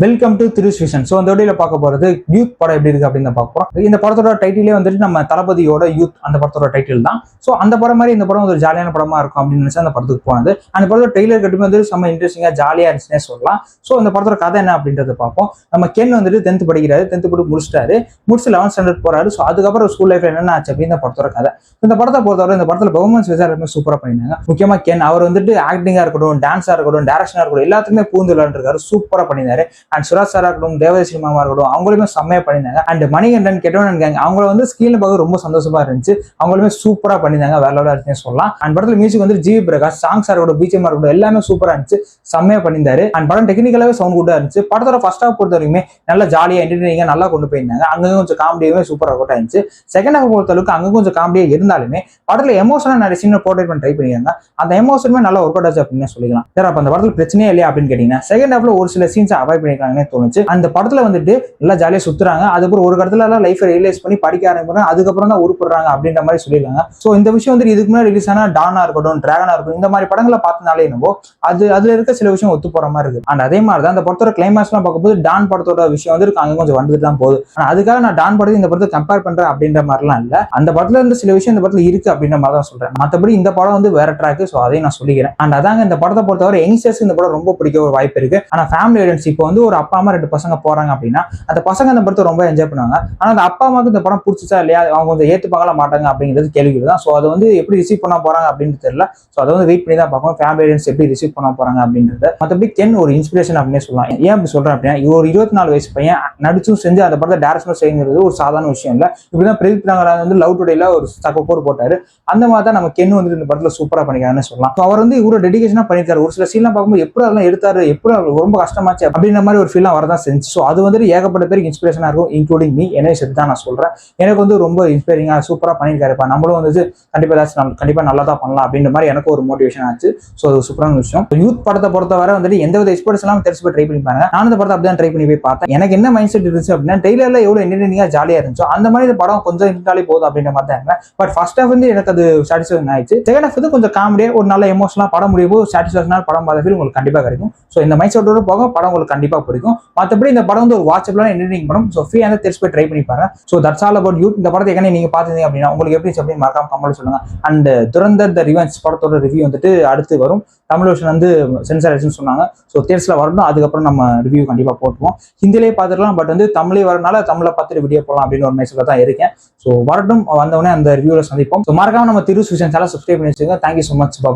Welcome to Thiru's vision. So அந்த வீடியோல பார்க்க போறது யூத் படம் எப்படி இருக்கு அப்படின்னு பார்க்க போறோம். இந்த படத்தோட டைட்டிலே வந்துட்டு நம்ம தளபதியோட யூத் அந்த படத்தோட டைட்டில் தான். ஸோ அந்த படம் மாதிரி இந்த படம் ஒரு ஜாலியான படமா இருக்கும் அப்படின்னு நினைச்சு அந்த படத்துக்கு போனது. அந்த படத்தோட ட்ரெய்லர் கட்டுமே வந்து செம்ம இன்ட்ரெஸ்டிங்கா ஜாலியா இருந்துச்சுன்னே சொல்லலாம். ஸோ அந்த படத்தோட கதை என்ன அப்படின்றத பார்ப்போம். நம்ம கென் வந்துட்டு 10th படிக்கிறாரு, 10th படி முடிச்சிட்டாரு, முடிச்சு 11th ஸ்டாண்டர்ட் போறாரு. ஸோ அதுக்கப்புறம் ஸ்கூல் லைஃப்ல என்ன ஆச்சு அப்படின்னு இந்த படத்தோட கதை. இந்த படத்தை பொறுத்தவரை இந்த படத்துல பெர்ஃபார்மன்ஸ் எல்லாருமே சூப்பரா பண்ணிருந்தாங்க. முக்கியமா கென் அவர் வந்துட்டு ஆக்டிங்கா இருக்கட்டும், டான்ஸா இருக்கட்டும், டைரக்ஷனா இருக்கட்டும், எல்லாத்துக்குமே பூந்து விளையாண்டுருக்காரு, சூப்பரா பண்ணிருந்தாரு. அண்ட் சுராஜ் சாரா இருக்கட்டும், தேவதர்ஷினி மாமா இருக்கட்டும், அவங்களுமே செம்மையா பண்ணிருந்தாங்க. அண்ட் மணிகண்டன் கெட்டவன் கேங் அவங்கள வந்து ஸ்கிரீன்ல பார்க்க ரொம்ப சந்தோஷமா இருந்துச்சு. அவங்களுமே சூப்பரா பண்ணிருந்தாங்க, வேற லெவலா இருக்குன்னு சொல்லலாம். அண்ட் படத்துல மியூசிக் வந்து ஜி பிரகாஷ், சாங்ஸ் இருக்கட்டும், பிஜிஎம் இருக்கட்டும், எல்லாமே சூப்பரா இருந்துச்சு, செம்மையா பண்ணியிருந்தாரு. அண்ட் படம் டெக்னிக்கலாவே சவுண்ட் குட்டா இருந்துச்சு. படத்தோட ஃபர்ஸ்ட் ஹாஃப் பொறுத்த வரைக்குமே நல்லா ஜாலியா என்டர்டெய்னிங்கா நல்லா கொண்டு போயிருந்தாங்க. அங்க கொஞ்சம் காமெடியாவே சூப்பரா ஒர்க் இருந்துச்சு. செகண்ட் ஹாஃப் பொறுத்த அளவுக்கு அங்க கொஞ்சம் காமெடியா இருந்தாலுமே படத்துல எமோஷனா நிறைய சீன் போர்ட்ரேட் பண்ண ட்ரை பண்ணிருக்காங்க. அந்த எமோஷனுமே நல்லா ஒர்க் அவுட் ஆச்சு அப்படின்னு சொல்லிக்கலாம். சார் அப்ப அந்த படத்துல பிரச்சனையே இல்லையா அப்படின்னு கேட்டீங்கன்னா செகண்ட் ஹாஃப்ல ஒரு சில சீன்ஸ் அவாய்ட் பண்ணிருக்காங்கன்னு தோணுச்சு. அந்த படத்துல வந்துட்டு நல்லா ஜாலியா சுத்துறாங்க, அதுக்கப்புறம் ஒரு இடத்துல எல்லாம் லைஃப் ரியலைஸ் பண்ணி படிக்க ஆரம்பிக்கிறாங்க, அதுக்கப்புறம் தான் உருப்படுறாங்க அப்படின்ற மாதிரி சொல்லியிருக்காங்க. ஸோ இந்த விஷயம் வந்து இதுக்கு முன்னாடி ரிலீஸ் ஆன டானா இருக்கட்டும், டிராகனா இருக்கட்டும், இந்த மாதிரி படங்களை பார்த்தனாலே என்னவோ அதுல இருக்க சில விஷயம் ஒத்து போற மாதிரி இருக்கு. அண்ட் அதே மாதிரி தான் அந்த படத்தோட கிளைமேக்ஸ் எல்லாம் பார்க்கும்போது டான் படத்தோட விஷயம் வந்து அங்க கொஞ்சம் வந்துட்டு தான் போகுது. ஆனா அதுக்காக நான் டான் படத்தை இந்த படத்தை கம்பேர் பண்றேன் அப்படின்ற மாதிரிலாம் இல்ல. அந்த படத்துல இருந்து சில விஷயம் இந்த படத்துல இருக்கு அப்படின்ற மாதிரி தான் சொல்றேன். மற்றபடி இந்த படம் வந்து வேற ட்ராக். ஸோ அதையும் நான் சொல்லிக்கிறேன். அண்ட் அதாங்க இந்த படத்தை பொறுத்தவரை யங்ஸ்டர்ஸ் இந்த படம் ரொம்ப பிடிக்க ஒரு வாய்ப்பு இருக்கு. ஆனா ஃபேமிலி ஆடியன்ஸ் இப்போ வந்து ஒரு அப்பா அம்மா 2 பசங்க போறாங்க அப்படின்னா அந்த பசங்க அந்த படத்தை ரொம்ப என்ஜாய் பண்ணுவாங்க. ஆனா அந்த அப்பா அம்மாவுக்கு இந்த படம் பிடிச்சா இல்லையா, அவங்க கொஞ்சம் ஏத்துப்பாங்களா மாட்டாங்க அப்படிங்கிறது கேள்வி தான். ஸோ அதை வந்து எப்படி ரிசீவ் பண்ண போறாங்க அப்படின்னு தெரியல. ஸோ அதை வந்து வெயிட் பண்ணி தான் பார்க்கணும், ஃபேமிலி ஆடியன்ஸ் எப்படி ரிசீவ் பண்ண போறாங்க அப்படின்றது. மற்றபடி கென் ஒரு இன்ஸ்பிரேஷன் அப்படின்னு சொல்லலாம். ஏன் அப்படி சொல்றேன் அப்படின்னா, ஒரு 24 வயசு பையன் நடிச்சும் செஞ்சு அந்த படத்தை டைரக்ஷனும் செய்யுங்கிறது ஒரு சாதாரண விஷயம் இல்லை. இப்படிதான் பிரதீப் நாகராஜ் வந்து லவ் டுடேல ஒரு சப்போர்ட் போட்டாரு. அந்த மாதிரி தான் நம்ம கென் வந்து இந்த படத்துல சூப்பரா பண்ணிக்காருன்னு சொல்லலாம். அவர் வந்து இவ்வளவு டெடிகேஷனா பண்ணிருக்காரு. ஒரு சில சீன்லாம் பார்க்கும்போது எப்படி அதெல்லாம் எடுத்தாரு, எப்படி ரொம்ப கஷ்டமாச்சு அப்படின்ற மாதிரி ஒரு ஃபீல்லாம் வரதான் செஞ்சு. ஸோ அது வந்து ஏகப்பட்ட பேருக்கு இன்ஸ்பிரேஷனா இருக்கும், இன்க்ளூடிங் மீ. என்ன விஷயத்தை தான் நான் சொல்றேன். எனக்கு வந்து ரொம்ப இன்ஸ்பைரிங்கா சூப்பரா பண்ணிருக்காருப்பா, நம்மளும் வந்து கண்டிப்பா ஏதாச்சும் கண்டிப்பா நல்லா தான் பண்ணலாம் அப்படின்ற மாதிரி எனக்கு ஒரு மோட்டிவேஷன் ஆச்சு. ஸோ அது சூப்பரான விஷயம். யூத் படத்தை பொறுத்தவரை வந்துட்டு எந்தவித எக்ஸ்பர்ட்ஸ் எல்லாம் தெரிஞ்சு போய் ட்ரை பண்ணி பாருங்க. நான் இந்த படத்தை அப்படிதான் ட்ரை பண்ணி போய் பார்த்தேன். எனக்கு என்ன மைண்ட் செட் இருந்துச்சு அப்படின்னா, ட்ரெய்லர்ல எவ்வளவு என்டர்டெய்னிங்கா ஜாலியா இருந்துச்சோ அந்த மாதிரி இந்த படம் கொஞ்சம் இருந்தாலே போதும் அப்படின்ற மாதிரி தான். பட் ஃபர்ஸ்ட் ஹாஃப் வந்து எனக்கு அது சாட்டிஸ்ஃபேக்ஷன் ஆயிடுச்சு. செகண்ட் ஹாஃப் வந்து கொஞ்சம் காமெடியா ஒரு நல்ல எமோஷனலா படம் முடியும் போது சாட்டிஸ்ஃபேக்ஷனான படம் பார்த்த ஃபீல் உங்களுக்கு கண்டிப்பா கிடைக்கும். ஸோ இந்த மைண்ட் செட்டோட போக படம் உங்களுக்கு கண்டிப்பா பிடிக்கும். மற்றபடி இந்த படம் வந்து ஒரு வாட்சபிளான என்டர்டெய்னிங் படம். ஸோ ஃப்ரீயா வந்து தெரிஞ்சு போய் ட்ரை பண்ணி பாருங்க. So that's all about youth. இந்த படத்தை எங்கே நீங்க பாத்தீங்க அப்படின்னா உங்களுக்கு எப்படி அப்படின்னு மறக்காம கமெண்ட் சொல்லுங்க. அண்ட் துரந்தர் தி ரிவெஞ்ச் படத்தோட ரிவ்யூ வந்துட்டு அடுத்து வரும். தமிழ் வெர்ஷன் வந்து சென்சார் ஆயிடுச்சுன்னு சொன்னாங்க. ஸோ தியேட்டர்ஸ்ல வரணும், அதுக்கப்புறம் நம்ம ரிவ்யூ கண்டிப்பா போட்டுருவோம். ஹிந்திலேயே பார்த்துக்கலாம், பட் வந்து தமிழே வரனால தமிழை பார்த்துட்டு வீடியோ போடலாம் அப்படின்னு ஒரு மெசேஜ்ல தான் இருக்கேன். ஸோ வரட்டும், வந்தவொடனே அந்த ரிவ்யூல சந்திப்போம். ஸோ மறக்காம நம்ம திருஸ் விஷன் சேனலை சப்ஸ்கிரைப் பண்ணி வச்சுக்கோங்க. Thank you so much. பாய்.